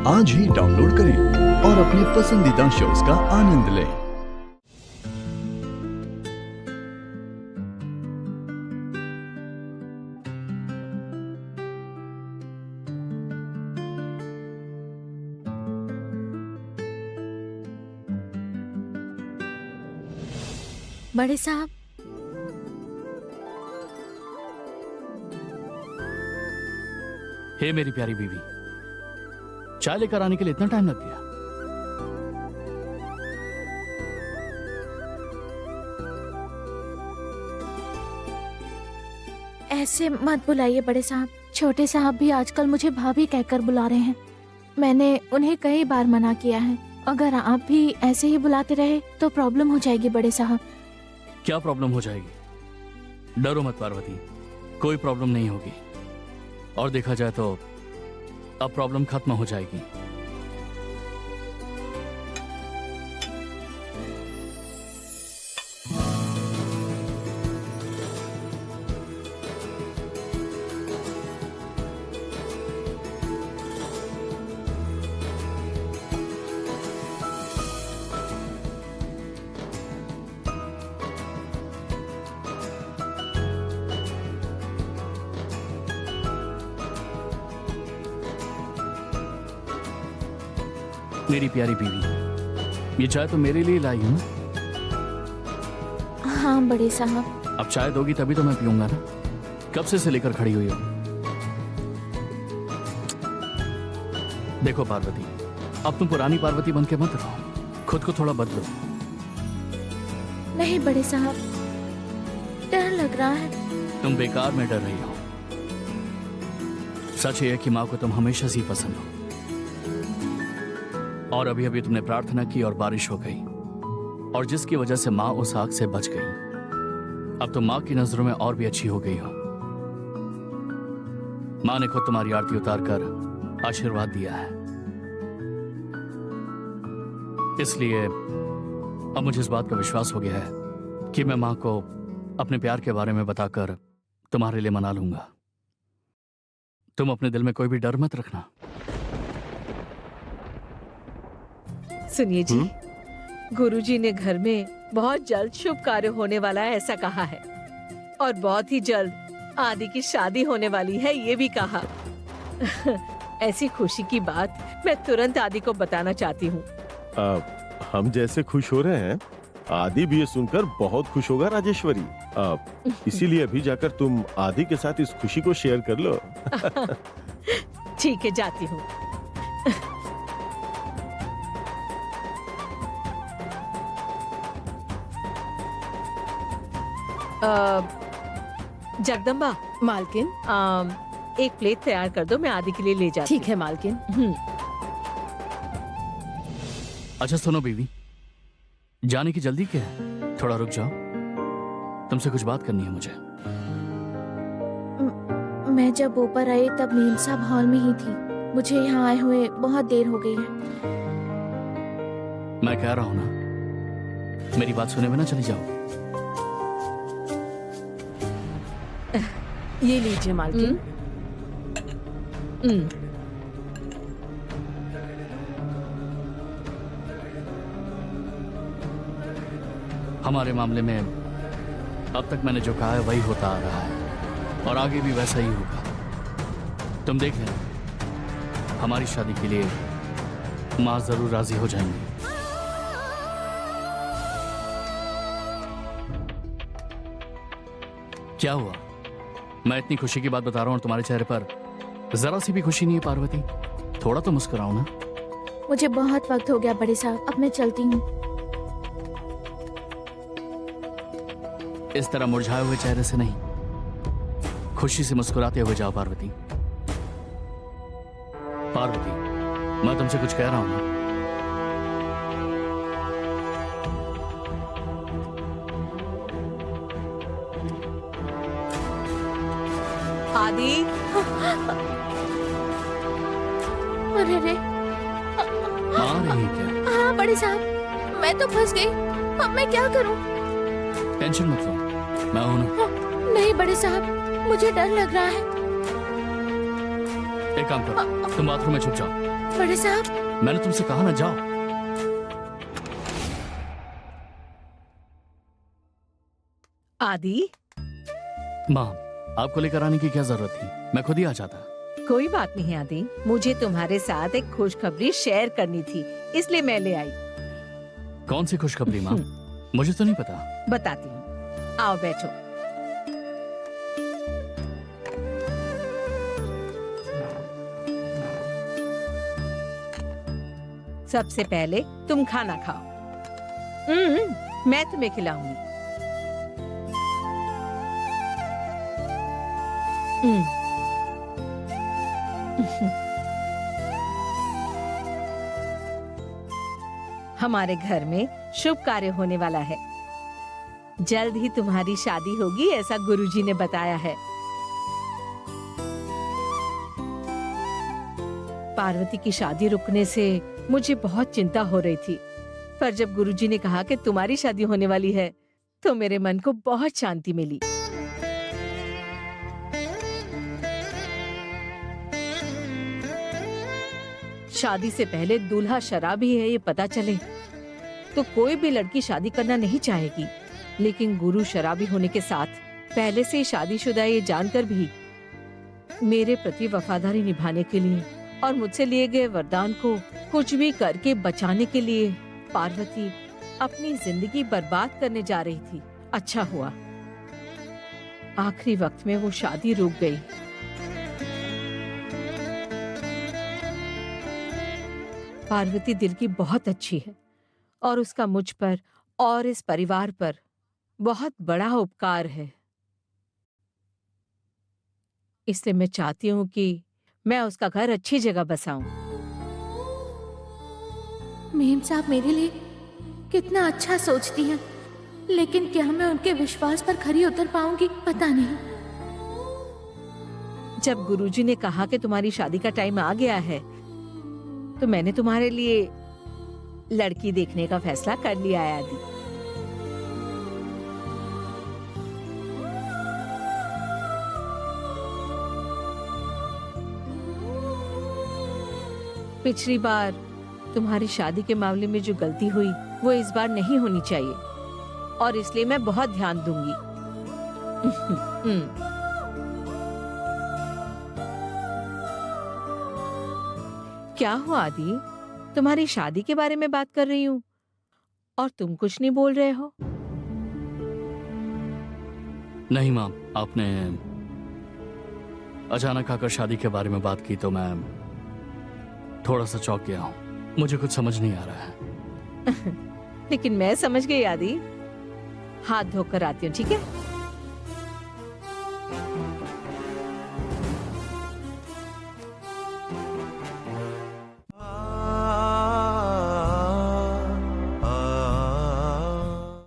आज ही डाउनलोड करें और अपने पसंदीदा शोज का आनंद लें। बड़े साहब, हे मेरी प्यारी बीवी, चाय लेकर आने के लिए इतना टाइम लग गया? ऐसे मत बुलाइए बड़े साहब। छोटे साहब भी आजकल मुझे भाभी कहकर बुला रहे हैं। मैंने उन्हें कई बार मना किया है। अगर आप भी ऐसे ही बुलाते रहे तो प्रॉब्लम हो जाएगी बड़े साहब। क्या प्रॉब्लम हो जाएगी? डरो मत पार्वती, कोई प्रॉब्लम नहीं होगी। और देखा जाए तो अब प्रॉब्लम खत्म हो जाएगी। मेरी प्यारी बीवी, ये चाय तो मेरे लिए लाई हूं ना? हाँ बड़े साहब। अब चाय दोगी तभी तो मैं पीऊंगा ना। कब से लेकर खड़ी हुई हो? देखो पार्वती, अब तुम पुरानी पार्वती बन के मत रहो, खुद को थोड़ा बदलो। नहीं बड़े साहब, डर लग रहा है। तुम बेकार में डर रही हो। सच ये है कि माँ को तुम हमेशा से ही पसंद हो। और अभी अभी तुमने प्रार्थना की और बारिश हो गई, और जिसकी वजह से माँ उस आग से बच गई। अब तुम माँ की नजरों में और भी अच्छी हो गई हो। माँ ने खुद तुम्हारी आरती उतार कर आशीर्वाद दिया है। इसलिए अब मुझे इस बात का विश्वास हो गया है कि मैं माँ को अपने प्यार के बारे में बताकर तुम्हारे लिए मना लूंगा। तुम अपने दिल में कोई भी डर मत रखना। सुनिए जी, गुरुजी ने घर में बहुत जल्द शुभ कार्य होने वाला है ऐसा कहा है, और बहुत ही जल्द आदि की शादी होने वाली है ये भी कहा। ऐसी खुशी की बात मैं तुरंत आदि को बताना चाहती हूँ। हम जैसे खुश हो रहे हैं, आदि भी ये सुनकर बहुत खुश होगा राजेश्वरी। इसीलिए अभी जाकर तुम आदि के साथ इस खुशी को शेयर कर लो। ठीक है, जाती हूँ। जगदम्बा, मालकिन। एक प्लेट तैयार कर दो, मैं आदि के लिए ले जाती ठीक है मालकिन। अच्छा सुनो बीवी, जाने की जल्दी क्या है? थोड़ा रुक जाओ, तुमसे कुछ बात करनी है मुझे। मैं जब ऊपर आई तब मीम साहब हॉल में ही थी। मुझे यहाँ आए हुए बहुत देर हो गई है। मैं कह रहा हूं ना, मेरी बात सुने बिना चली जाओ। ये लीजिए मालकिन। हमारे मामले में अब तक मैंने जो कहा है वही होता आ रहा है, और आगे भी वैसा ही होगा। तुम देख लेना, हमारी शादी के लिए माँ जरूर राजी हो जाएंगी। क्या हुआ? मैं इतनी खुशी की बात बता रहा हूं और तुम्हारे चेहरे पर जरा सी भी खुशी नहीं है पार्वती। थोड़ा तो मुस्कुराओ ना। मुझे बहुत वक्त हो गया बड़े साहब, अब मैं चलती हूँ। इस तरह मुरझाए हुए चेहरे से नहीं, खुशी से मुस्कुराते हुए जाओ पार्वती। पार्वती, मैं तुमसे कुछ कह रहा हूं ना। आदि। अरे रे। मां रही क्या? हाँ बड़े साहब, मैं तो फंस गई। अब मैं क्या करूं? टेंशन मत लो, मैं हूं ना। नहीं बड़े साहब, मुझे डर लग रहा है। एक काम करो, तुम बाथरूम में छुप जाओ। बड़े साहब, मैंने तुमसे कहा ना, जाओ। आदि, माँ, आपको लेकर आने की क्या जरूरत थी, मैं खुद ही आ जाता। कोई बात नहीं आदि, मुझे तुम्हारे साथ एक खुशखबरी शेयर करनी थी, इसलिए मैं ले आई। कौन सी खुशखबरी माँ? मुझे तो नहीं पता। बताती हूँ, आओ बैठो। सबसे पहले तुम खाना खाओ। मैं तुम्हें खिलाऊंगी। हमारे घर में शुभ कार्य होने वाला है। जल्द ही तुम्हारी शादी होगी, ऐसा गुरुजी ने बताया है। पार्वती की शादी रुकने से मुझे बहुत चिंता हो रही थी, पर जब गुरुजी ने कहा कि तुम्हारी शादी होने वाली है, तो मेरे मन को बहुत शांति मिली। शादी से पहले दूल्हा शराबी है ये पता चले तो कोई भी लड़की शादी करना नहीं चाहेगी, लेकिन गुरु शराबी होने के साथ पहले से शादीशुदा ये जानकर भी मेरे प्रति वफादारी निभाने के लिए और मुझसे लिए गए वरदान को कुछ भी करके बचाने के लिए पार्वती अपनी जिंदगी बर्बाद करने जा रही थी। अच्छा हुआ आखिरी वक्त में वो शादी रुक गई। पार्वती दिल की बहुत अच्छी है और उसका मुझ पर और इस परिवार पर बहुत बड़ा उपकार है। इसलिए मैं चाहती हूँ कि मैं उसका घर अच्छी जगह बसाऊं। मेम साहब मेरे लिए कितना अच्छा सोचती हैं, लेकिन क्या मैं उनके विश्वास पर खरी उतर पाऊंगी पता नहीं। जब गुरुजी ने कहा कि तुम्हारी शादी का टाइम आ गया है, तो मैंने तुम्हारे लिए लड़की देखने का फैसला कर लिया है आदि। पिछली बार तुम्हारी शादी के मामले में जो गलती हुई वो इस बार नहीं होनी चाहिए और इसलिए मैं बहुत ध्यान दूंगी। क्या हुआ आदि, तुम्हारी शादी के बारे में बात कर रही हूँ और तुम कुछ नहीं बोल रहे हो? नहीं माँ, आपने अचानक आकर शादी के बारे में बात की तो मैं थोड़ा सा चौंक गया हूँ। मुझे कुछ समझ नहीं आ रहा है। लेकिन मैं समझ गई आदि। हाथ धोकर आती हूँ, ठीक है?